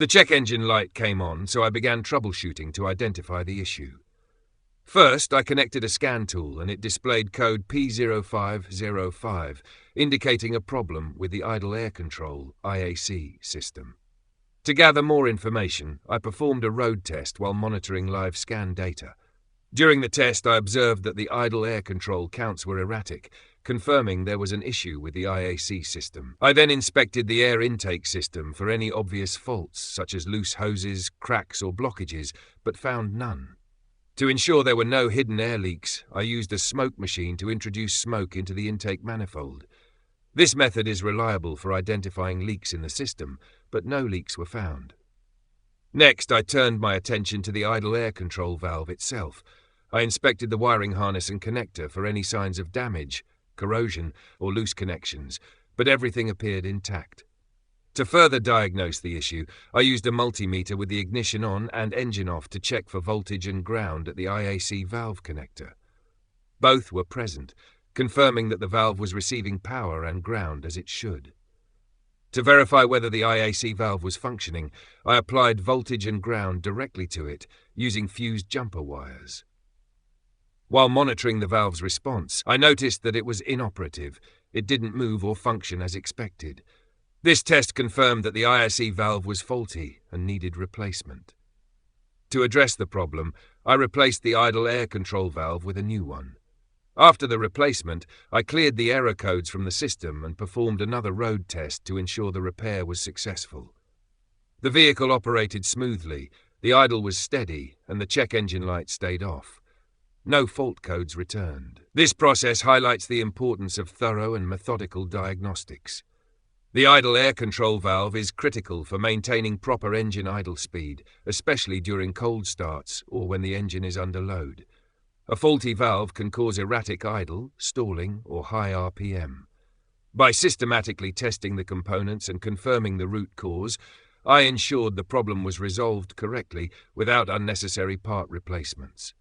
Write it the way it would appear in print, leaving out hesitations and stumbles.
The check engine light came on, so I began troubleshooting to identify the issue. First, I connected a scan tool and it displayed code P0505, indicating a problem with the idle air control (IAC) system. To gather more information, I performed a road test while monitoring live scan data. During the test, I observed that the idle air control counts were erratic, confirming there was an issue with the IAC system. I then inspected the air intake system for any obvious faults, such as loose hoses, cracks, or blockages, but found none. To ensure there were no hidden air leaks, I used a smoke machine to introduce smoke into the intake manifold. This method is reliable for identifying leaks in the system, but no leaks were found. Next, I turned my attention to the idle air control valve itself. I inspected the wiring harness and connector for any signs of damage, corrosion, or loose connections, but everything appeared intact. To further diagnose the issue, I used a multimeter with the ignition on and engine off to check for voltage and ground at the IAC valve connector. Both were present, confirming that the valve was receiving power and ground as it should. To verify whether the IAC valve was functioning, I applied voltage and ground directly to it using fused jumper wires. While monitoring the valve's response, I noticed that it was inoperative. It didn't move or function as expected. This test confirmed that the IAC valve was faulty and needed replacement. To address the problem, I replaced the idle air control valve with a new one. After the replacement, I cleared the error codes from the system and performed another road test to ensure the repair was successful. The vehicle operated smoothly, the idle was steady, and the check engine light stayed off. No fault codes returned. This process highlights the importance of thorough and methodical diagnostics. The idle air control valve is critical for maintaining proper engine idle speed, especially during cold starts or when the engine is under load. A faulty valve can cause erratic idle, stalling, or high RPM. By systematically testing the components and confirming the root cause, I ensured the problem was resolved correctly without unnecessary part replacements.